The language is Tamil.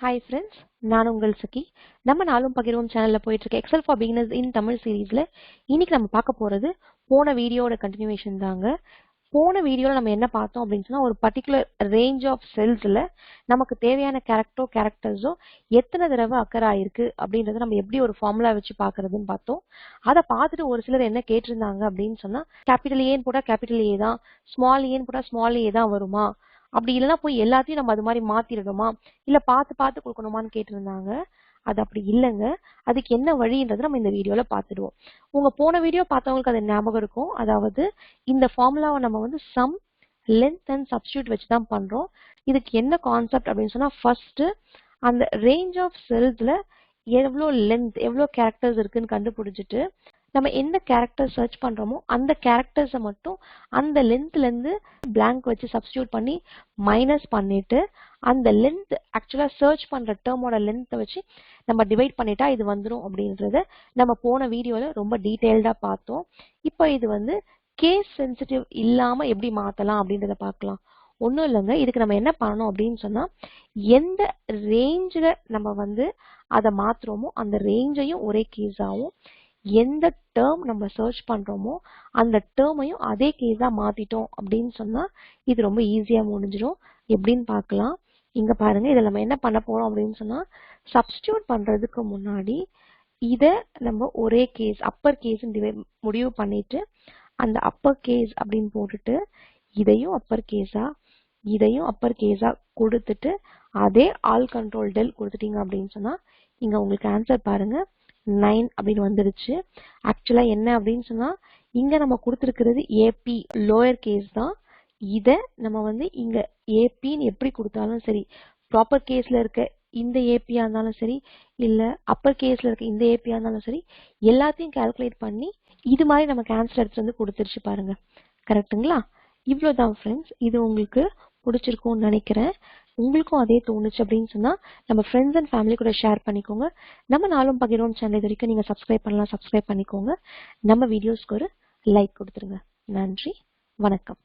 Hi friends, நான் உங்கள் சகி. நம்ம நாளும் பகிர்வோம் சேனல்ல போயிட்டு இருக்க எக்ஸல் ஃபார் பிகினர்ஸ் இன் தமிழ் சீரீஸ்ல இன்னைக்கு நம்ம பார்க்க போறது போன வீடியோட கண்டினியூவேஷன் தாங்க. போன வீடியோல நம்ம என்ன பார்த்தோம் அப்படின்னு சொன்னா ஒரு பர்டிகுலர் ரேஞ்ச் ஆஃப் செல்ஸ்ல நமக்கு தேவையான கேரக்டர்ஸோ எத்தனை தடவை அக்கர் ஆயிருக்கு அப்படின்றத நம்ம எப்படி ஒரு ஃபார்முலா வச்சு பாக்குறதுன்னு பார்த்தோம். அதை பார்த்துட்டு ஒரு சிலர் என்ன கேட்டிருந்தாங்க அப்படின்னு சொன்னா கேபிட்டல் ஏன்னு போட்டா கேபிட்டல் ஏ தான், ஸ்மால் ஏன்னு போட்டா ஸ்மால் ஏ தான் வருமா, அப்படி இல்லைன்னா போய் எல்லாத்தையும் நம்ம அது மாதிரி மாத்திடணுமா, இல்ல பார்த்து பார்த்து கொடுக்கணுமான்னு கேட்டிருந்தாங்க. அது அப்படி இல்லைங்க. அதுக்கு என்ன வழின்றது நம்ம இந்த வீடியோல பார்த்துடுவோம். உங்க போன வீடியோ பார்த்தவங்களுக்கு அது ஞாபகம் இருக்கும். அதாவது இந்த ஃபார்முலாவை நம்ம வந்து சம், லென்த் அண்ட் சப்ஸ்டியூட் வச்சு தான் பண்றோம். இதுக்கு என்ன கான்செப்ட் அப்படின்னு சொன்னா ஃபர்ஸ்ட் அந்த ரேஞ்ச் ஆஃப் செல்ஸ்ல எவ்வளோ லென்த் எவ்வளோ கேரக்டர்ஸ் இருக்குன்னு கண்டுபிடிச்சிட்டு நம்ம எந்த கேரக்டர் சர்ச் பண்றோமோ அந்த கேரக்டர்ஸை மட்டும் அந்த லென்த்ல இருந்து பிளாங்க் வச்சு சப்ஸ்டியூட் பண்ணி மைனஸ் பண்ணிட்டு அந்த லென்த் ஆக்சுவலா சர்ச் பண்ற டேர்மோட லென்த்தை வச்சு நம்ம டிவைட் பண்ணிட்டா இது வந்துடும் அப்படின்றத நம்ம போன வீடியோல ரொம்ப டீடைல்டா பார்த்தோம். இப்போ இது வந்து கேஸ் சென்சிட்டிவ் இல்லாம எப்படி மாத்தலாம் அப்படின்றத பார்க்கலாம். ஒன்றும் இல்லைங்க, இதுக்கு நம்ம என்ன பண்ணணும் அப்படின்னு சொன்னா எந்த ரேஞ்சில் நம்ம வந்து அதை மாத்துறோமோ அந்த ரேஞ்சையும் ஒரே கேஸாகவும் எந்த டேர்ம் நம்ம சர்ச் பண்றோமோ அந்த டேர்மையும் அதே கேஸா மாத்திட்டோம் அப்படின்னு சொன்னா இது ரொம்ப ஈஸியா முடிஞ்சிடும். எப்படின்னு பார்க்கலாம். இங்க பாருங்க, இதில் நம்ம என்ன பண்ண போறோம் அப்படின்னு சொன்னா சப்ஸ்டியூட் பண்றதுக்கு முன்னாடி இத நம்ம ஒரே கேஸ் அப்பர் கேஸ் முடிவு பண்ணிட்டு அந்த அப்பர் கேஸ் அப்படின்னு போட்டுட்டு இதையும் அப்பர் கேஸா இதையும் அப்பர் கேஸா கொடுத்துட்டு அதே ஆல் கண்ட்ரோல் டெல் கொடுத்துட்டீங்க அப்படின்னு சொன்னா இங்க உங்களுக்கு ஆன்சர் பாருங்க 9 அப்படின்னு வந்துருச்சு. ஆக்சுவலா என்ன அப்படின்னு சொன்னா இங்க நம்ம கொடுத்துருக்கிறது ஏபி லோயர் கேஸ் தான். இத நம்ம வந்து இங்க ஏபின்னு எப்படி கொடுத்தாலும் சரி, ப்ராப்பர் கேஸ்ல இருக்க இந்த ஏபியா இருந்தாலும் சரி இல்ல அப்பர் கேஸ்ல இருக்க இந்த ஏபியா இருந்தாலும் சரி எல்லாத்தையும் கால்குலேட் பண்ணி இது மாதிரி நமக்கு ஆன்சர் எடுத்து வந்து கொடுத்துருச்சு பாருங்க. கரெக்டுங்களா? இவ்வளவுதான் ஃப்ரெண்ட்ஸ். இது உங்களுக்கு பிடிச்சிருக்கும்னு நினைக்கிறேன். உங்களுக்கும் அதே தோணுச்சு அப்படின்னு சொன்னா நம்ம ஃப்ரெண்ட்ஸ் அண்ட் ஃபேமிலி கூட ஷேர் பண்ணிக்கோங்க. நம்ம நாளும் பகிர்வோம் சேனல் இது வரைக்கும் நீங்க சப்ஸ்கிரைப் பண்ணலாம், சப்ஸ்கிரைப் பண்ணிக்கோங்க. நம்ம வீடியோஸ்க்கு ஒரு லைக் கொடுத்துருங்க. நன்றி, வணக்கம்.